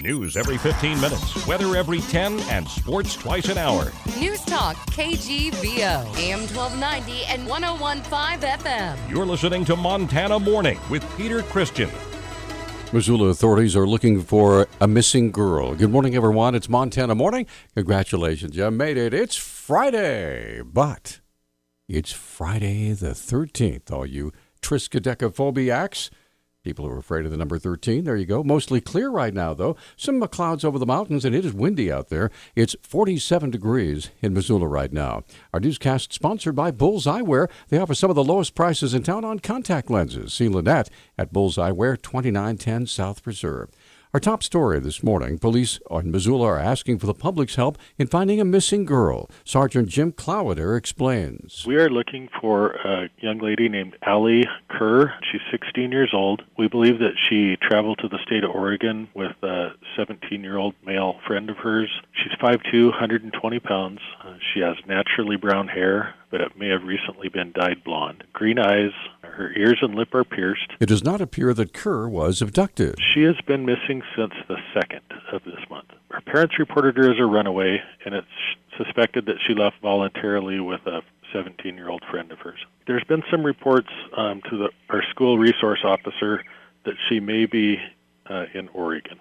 News every 15 minutes, weather every 10, and sports twice an hour. Newstalk, KGVO, AM 1290 and 101.5 FM. You're listening to Montana Morning with Peter Christian. Missoula authorities are looking for a missing girl. Good morning, everyone. It's Montana Morning. Congratulations, you made it. It's Friday, but it's Friday the 13th. All you triskaidekaphobiacs, people who are afraid of the number 13, there you go. Mostly clear right now, though. Some clouds over the mountains, and it is windy out there. It's 47 degrees in Missoula right now. Our newscast sponsored by Bulls Eyewear. They offer some of the lowest prices in town on contact lenses. See Lynette at Bulls Eyewear, 2910 South Preserve. Our top story this morning, police in Missoula are asking for the public's help in finding a missing girl. Sergeant Jim Clowder explains. We are looking for a young lady named Allie Kerr. She's 16 years old. We believe that she traveled to the state of Oregon with a 17-year-old male friend of hers. She's 5'2", 120 pounds. She has naturally brown hair, but it may have recently been dyed blonde. Green eyes. Her ears and lip are pierced. It does not appear that Kerr was abducted. She has been missing since the 2nd of this month. Her parents reported her as a runaway, and it's suspected that she left voluntarily with a 17-year-old friend of hers. There's been some reports to our school resource officer that she may be in Oregon.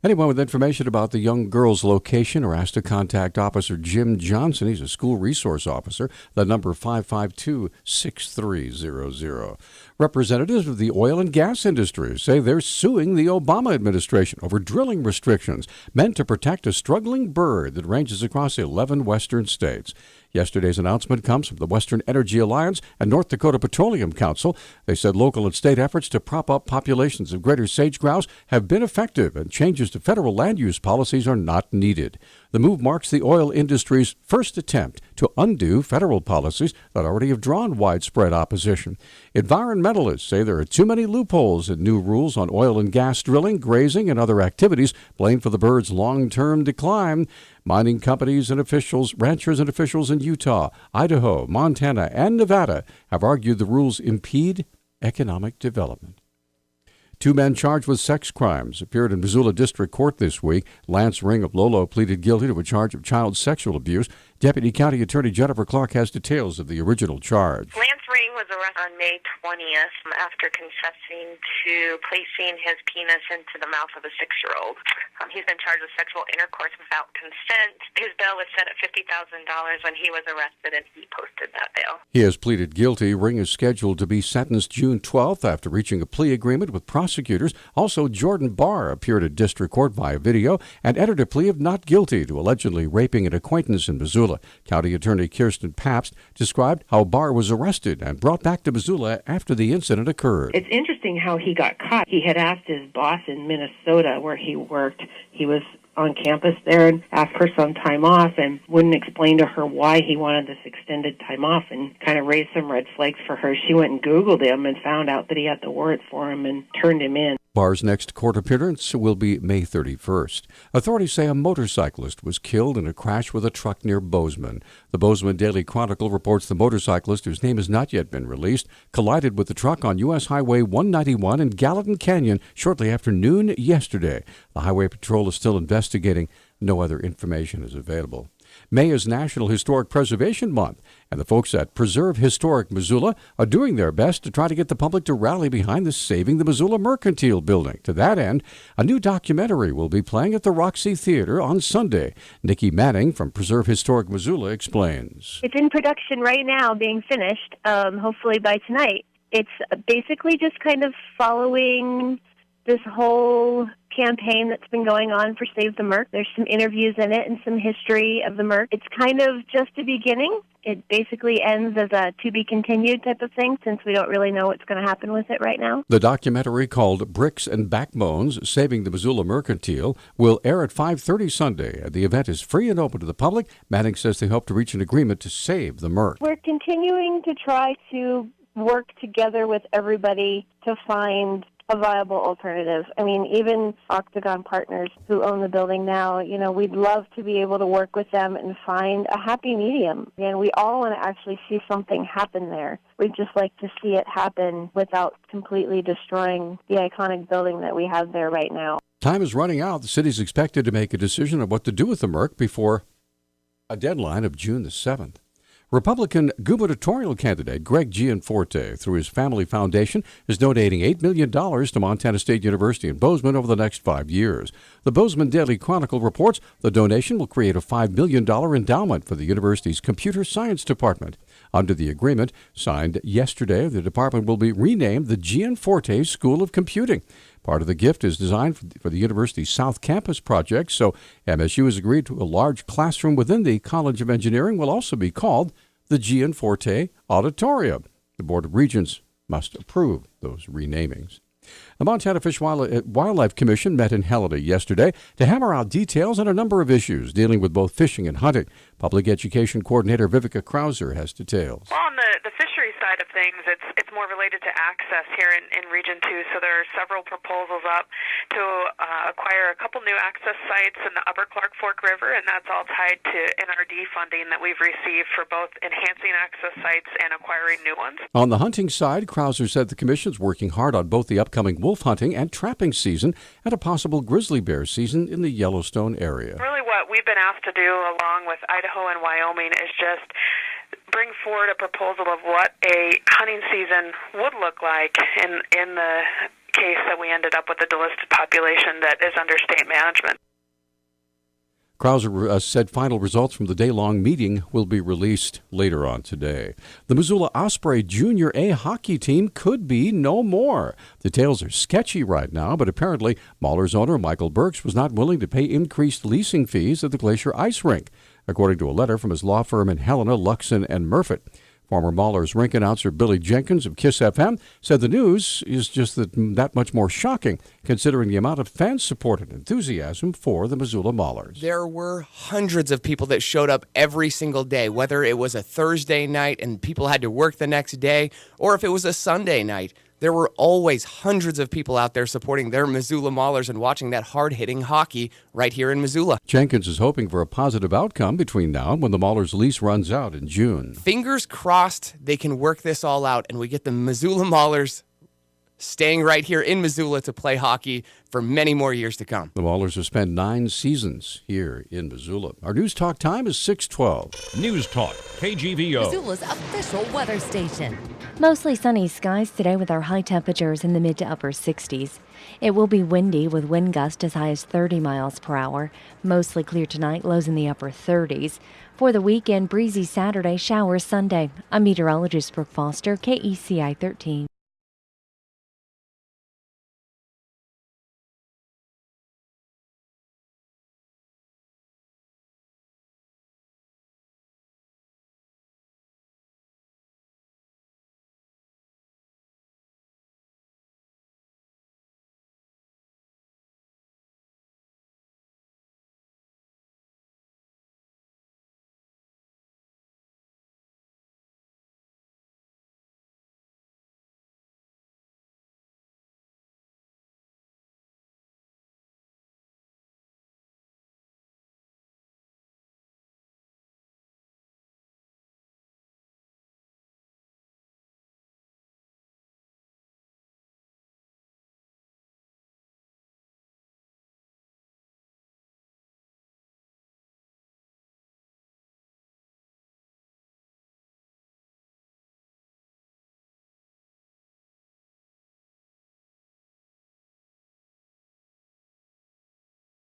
Anyone with information about the young girl's location are asked to contact Officer Jim Johnson. He's a school resource officer. The number 552-6300. Representatives of the oil and gas industry say they're suing the Obama administration over drilling restrictions meant to protect a struggling bird that ranges across 11 western states. Yesterday's announcement comes from the Western Energy Alliance and North Dakota Petroleum Council. They said local and state efforts to prop up populations of greater sage grouse have been effective and changes to federal land use policies are not needed. The move marks the oil industry's first attempt to undo federal policies that already have drawn widespread opposition. Environmentalists say there are too many loopholes in new rules on oil and gas drilling, grazing, and other activities blamed for the bird's long-term decline. Mining companies and officials, ranchers and officials in Utah, Idaho, Montana, and Nevada have argued the rules impede economic development. Two men charged with sex crimes appeared in Missoula District Court this week. Lance Ring of Lolo pleaded guilty to a charge of child sexual abuse. Deputy County Attorney Jennifer Clark has details of the original charge. Lance Ring was arrested on May 20th after confessing to placing his penis into the mouth of a 6-year-old. He's been charged with sexual intercourse without consent. His bail was set at $50,000 when he was arrested, and he posted that bail. He has pleaded guilty. Ring is scheduled to be sentenced June 12th after reaching a plea agreement with prosecutors. Also, Jordan Barr appeared at district court via video and entered a plea of not guilty to allegedly raping an acquaintance in Missoula. County Attorney Kirsten Pabst described how Barr was arrested and brought back to Missoula after the incident occurred. It's interesting how he got caught. He had asked his boss in Minnesota where he worked. He was on campus there and asked for some time off and wouldn't explain to her why he wanted this extended time off and kind of raised some red flags for her. She went and Googled him and found out that he had the warrant for him and turned him in. Barr's next court appearance will be May 31st. Authorities say a motorcyclist was killed in a crash with a truck near Bozeman. The Bozeman Daily Chronicle reports the motorcyclist, whose name has not yet been released, collided with the truck on U.S. Highway 191 in Gallatin Canyon shortly after noon yesterday. The Highway Patrol is still investigating. No other information is available. May is National Historic Preservation Month, and the folks at Preserve Historic Missoula are doing their best to try to get the public to rally behind the Saving the Missoula Mercantile building. To that end, a new documentary will be playing at the Roxy Theater on Sunday. Nikki Manning from Preserve Historic Missoula explains. It's in production right now, being finished, hopefully by tonight. It's basically just kind of following this whole campaign that's been going on for Save the Merc. There's some interviews in it and some history of the Merc. It's kind of just a beginning. It basically ends as a to-be-continued type of thing, since we don't really know what's going to happen with it right now. The documentary, called Bricks and Backbones, Saving the Missoula Mercantile, will air at 5:30 Sunday. The event is free and open to the public. Manning says they hope to reach an agreement to save the Merc. We're continuing to try to work together with everybody to find a viable alternative. I mean, even Octagon Partners, who own the building now, we'd love to be able to work with them and find a happy medium. And we all want to actually see something happen there. We'd just like to see it happen without completely destroying the iconic building that we have there right now. Time is running out. The city's expected to make a decision on what to do with the Merc before a deadline of June the 7th. Republican gubernatorial candidate Greg Gianforte, through his family foundation, is donating $8 million to Montana State University in Bozeman over the next 5 years. The Bozeman Daily Chronicle reports the donation will create a $5 million endowment for the university's computer science department. Under the agreement signed yesterday, the department will be renamed the Gianforte School of Computing. Part of the gift is designed for the university's South Campus project, so MSU has agreed to a large classroom within the College of Engineering will also be called the Gianforte Auditorium. The Board of Regents must approve those renamings. The Montana Fish Wildlife Commission met in Helena yesterday to hammer out details on a number of issues dealing with both fishing and hunting. Public Education Coordinator Vivica Krauser has details. Well, on the fishery side of things, it's more related to access here in Region 2. So there are several proposals up to acquire a couple new access sites in the Upper Clark Fork River, and that's all tied to NRD funding that we've received for both enhancing access sites and acquiring new ones. On the hunting side, Krauser said the commission's working hard on both the upcoming wolf hunting and trapping season and a possible grizzly bear season in the Yellowstone area. Really what we've been asked to do, along with Idaho and Wyoming, is just bring forward a proposal of what a hunting season would look like in the case that we ended up with a delisted population that is under state management. Krauser said final results from the day-long meeting will be released later on today. The Missoula Osprey Junior A hockey team could be no more. Details are sketchy right now, but apparently Mahler's owner Michael Burks was not willing to pay increased leasing fees at the Glacier Ice Rink, according to a letter from his law firm in Helena, Luxon, and Murfitt. Former Mahler's rink announcer Billy Jenkins of KISS FM said the news is just that much more shocking, considering the amount of fan support and enthusiasm for the Missoula Maulers. There were hundreds of people that showed up every single day, whether it was a Thursday night and people had to work the next day, or if it was a Sunday night. There were always hundreds of people out there supporting their Missoula Maulers and watching that hard-hitting hockey right here in Missoula. Jenkins is hoping for a positive outcome between now and when the Maulers' lease runs out in June. Fingers crossed they can work this all out and we get the Missoula Maulers staying right here in Missoula to play hockey for many more years to come. The Maulers have spent 9 seasons here in Missoula. Our News Talk time is 6:12. Newstalk, KGVO. Missoula's official weather station. Mostly sunny skies today with our high temperatures in the mid to upper 60s. It will be windy with wind gusts as high as 30 miles per hour. Mostly clear tonight, lows in the upper 30s. For the weekend, breezy Saturday, showers Sunday. I'm meteorologist Brooke Foster, KECI 13.